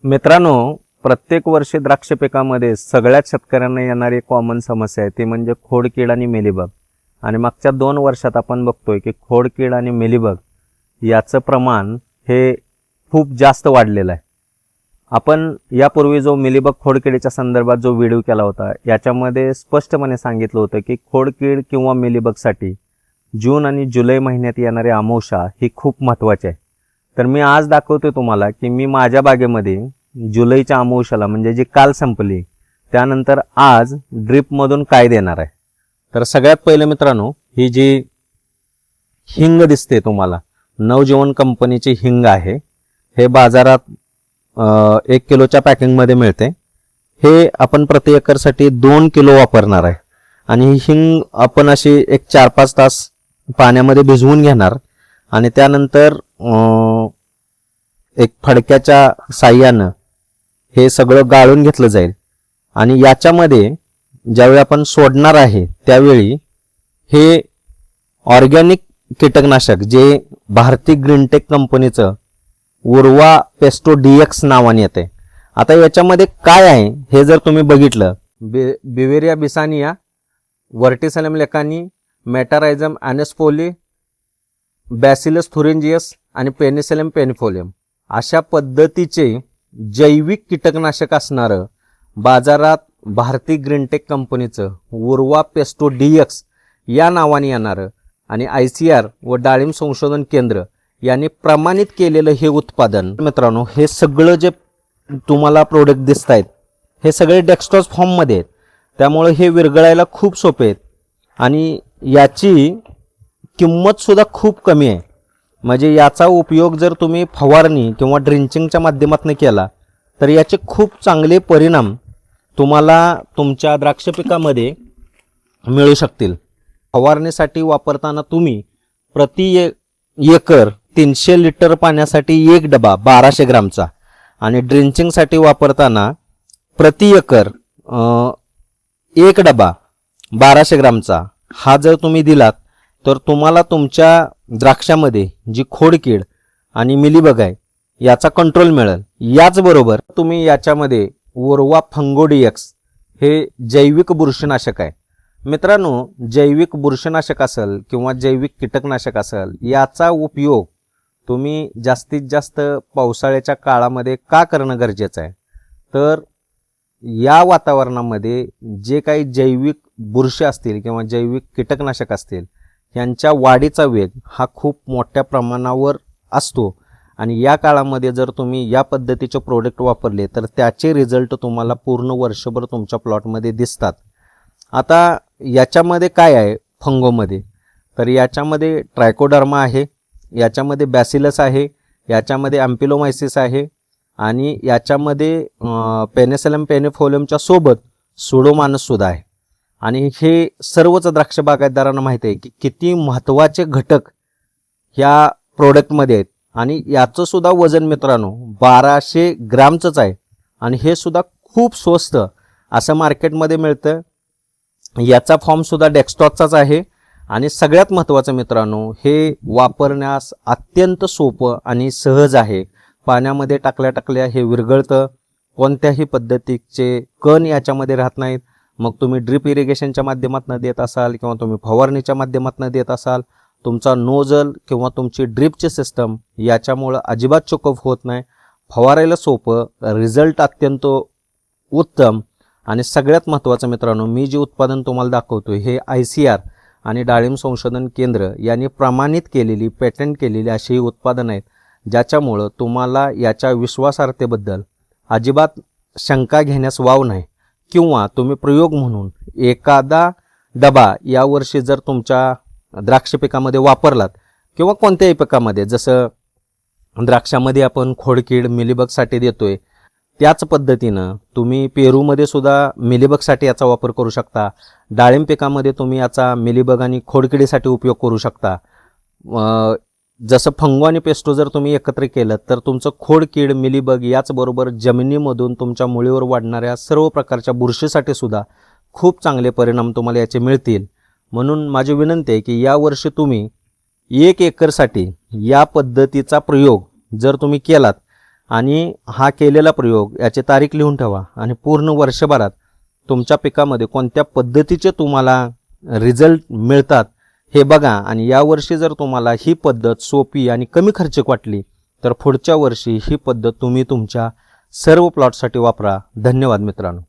मित्रांनो, प्रत्येक वर्षी द्राक्ष पिकामध्ये सगळ्याच शेतकऱ्यांना येणारी कॉमन समस्या आहे ती म्हणजे खोडकीड आणि मेलीबग. आणि मागच्या 2 वर्षात आपण बघतोय की खोडकीड आणि मेलीबग याचं प्रमाण हे खूप जास्त वाढलेलं आहे. आपण यापूर्वी जो मेलीबग खोडकिडीच्या संदर्भात जो व्हिडिओ केला होता याच्यामध्ये स्पष्टपणे सांगितलं होतं की खोडकीड किंवा मेलीबगसाठी जून आणि जुलै महिन्यात येणारी अमावस्या ही खूप महत्त्वाची आहे. तर मी आज दाखवतोय तुम्हाला की मी माझ्या बागेमध्ये जुलैच्या अमावस्याला म्हणजे जी काल संपली त्यानंतर आज ड्रिपमधून काय देणार आहे. तर सगळ्यात पहिले मित्रांनो, ही जी हिंग दिसते तुम्हाला नवजीवन कंपनीची हिंग आहे. हे बाजारात 1 किलोच्या पॅकिंगमध्ये मिळते. हे आपण प्रति एकरसाठी 2 किलो वापरणार आहे. आणि ही हिंग आपण अशी एक 4-5 तास पाण्यामध्ये भिजवून घेणार आणि त्यानंतर एक फडक्याच्या साह्यानं हे सगळं गाळून घेतलं जाईल. आणि याच्यामध्ये ज्यावेळी आपण सोडणार आहे त्यावेळी हे ऑर्गॅनिक कीटकनाशक जे भारती ग्रीनटेक कंपनीचं उर्वा पेस्टो DX नावाने येते. आता याच्यामध्ये काय आहे हे जर तुम्ही बघितलं, बिवेरिया बिसानिया, वर्टिसलम लेकानी, मेटारायझम ॲनेस्पोली, बॅसिलस थुरिंजियस आणि पेनिसिलम पेनिफोलियम अशा पद्धतीचे जैविक कीटकनाशक असणारं बाजारात भारती ग्रीनटेक कंपनीचं उर्वा पेस्टो DX या नावाने येणारं आणि ICR व डाळिंब संशोधन केंद्र यांनी प्रमाणित केलेलं हे उत्पादन मित्रांनो, हे सगळं जे तुम्हाला प्रोडक्ट दिसत आहेत हे सगळे डेक्स्ट्रॉज फॉर्ममध्ये आहेत. त्यामुळे हे विरघळायला खूप सोपे आहेत आणि याची किंमत सुद्धा खूप कमी आहे. म्हणजे याचा उपयोग जर तुम्ही फवारणी किंवा ड्रिंचिंगच्या माध्यमातून केला तर याचे खूप चांगले परिणाम तुम्हाला तुमच्या द्राक्ष पिकामध्ये मिळू शकतील. फवारणीसाठी वापरताना तुम्ही प्रति एकर 300 लिटर पाण्यासाठी 1 डबा 1200 ग्रामचा आणि ड्रिंचिंगसाठी वापरताना प्रति एकर 1 डबा 1200 ग्रामचा हा जर तुम्ही दिलात तर तुम्हाला तुमच्या द्राक्षामध्ये जी खोडकीड आणि मिलीबग आहे याचा कंट्रोल मिळेल. याचबरोबर तुम्ही याच्यामध्ये उर्वा फंगो DX हे जैविक बुरशीनाशक आहे. मित्रांनो, जैविक बुरशीनाशक असेल किंवा जैविक कीटकनाशक असेल याचा उपयोग तुम्ही जास्तीत जास्त पावसाळ्याच्या काळामध्ये का करणं गरजेचं आहे, तर या वातावरणामध्ये जे काही जैविक बुरशी असतील किंवा जैविक कीटकनाशक असतील यांच्या वाढीचा वेग हा खूप मोठ्या प्रमाणावर असतो. आणि या काळामध्ये जर तुम्ही या पद्धतीचे प्रोडक्ट वापरले तर त्याचे रिझल्ट तुम्हाला पूर्ण वर्षभर तुमच्या प्लॉटमध्ये दिसतात. आता याच्यामध्ये काय आहे फंगोमध्ये, तर याच्यामध्ये ट्रायकोडर्मा आहे, याच्यामध्ये बॅसिलस आहे, याच्यामध्ये अँपिलोमायसिस आहे आणि याच्यामध्ये पेनिसिलम पेनिफोलियमच्या सोबत सुडोमॉनास सुद्धा आहे. आणि हे सर्वच द्राक्ष बागायतदारांना माहिती आहे की किती महत्त्वाचे घटक ह्या प्रोडक्टमध्ये आहेत. आणि याचं सुद्धा वजन मित्रांनो 1200 ग्रामचंच आहे आणि हे सुद्धा खूप स्वस्त असं मार्केटमध्ये मिळतं. याचा फॉर्म सुद्धा डेक्स्ट्रॉजचाच आहे आणि सगळ्यात महत्त्वाचं मित्रांनो, हे वापरण्यास अत्यंत सोपं आणि सहज आहे. पाण्यामध्ये टाकल्या हे विरघळतं. कोणत्याही पद्धतीचे कण याच्यामध्ये राहत नाहीत. मग तुम्ही ड्रिप इरिगेशनच्या माध्यमातून देत असाल किंवा तुम्ही फवारणीच्या माध्यमातून देत असाल, तुमचा नोझल किंवा तुमची ड्रिपची सिस्टम याच्यामुळं अजिबात चोकअप होत नाही. फवारायला सोपं, रिझल्ट अत्यंत उत्तम आणि सगळ्यात महत्त्वाचं मित्रांनो, मी जे उत्पादन तुम्हाला दाखवतोय हे ICR आणि डाळिंब संशोधन केंद्र यांनी प्रमाणित केलेली पेटंट केलेली अशी उत्पादनं आहेत ज्याच्यामुळं तुम्हाला याच्या विश्वासार्हतेबद्दल अजिबात शंका घेण्यास वाव नाही. किंवा तुम्ही प्रयोग म्हणून एखादा डबा यावर्षी जर तुमच्या द्राक्ष पिकामध्ये वापरलात किंवा कोणत्याही पिकामध्ये, जसं द्राक्षामध्ये आपण खोडकीड मिलीबगसाठी देतोय त्याच पद्धतीनं तुम्ही पेरूमध्ये सुद्धा मिलीबगसाठी याचा वापर करू शकता. डाळिंब पिकामध्ये तुम्ही याचा मिलीबग आणि खोडकिडीसाठी उपयोग करू शकता. जसं फंगो आणि पेस्टो जर तुम्ही एकत्र केलं तर तुमचं खोडकीड मिलीबग याचबरोबर जमिनीमधून तुमच्या मुळीवर वाढणाऱ्या सर्व प्रकारच्या बुरशीसाठी सुद्धा खूप चांगले परिणाम तुम्हाला याचे मिळतील. म्हणून माझी विनंती आहे की यावर्षी तुम्ही 1 एकरसाठी या पद्धतीचा प्रयोग जर तुम्ही केलात आणि हा केलेला प्रयोग याची तारीख लिहून ठेवा आणि पूर्ण वर्षभरात तुमच्या पिकामध्ये कोणत्या पद्धतीचे तुम्हाला रिझल्ट मिळतात हे बघा. आणि यावर्षी जर तुम्हाला ही पद्धत सोपी आणि कमी खर्चिक वाटली तर पुढच्या वर्षी ही पद्धत तुम्ही तुमच्या सर्व प्लॉटसाठी वापरा. धन्यवाद मित्रांनो.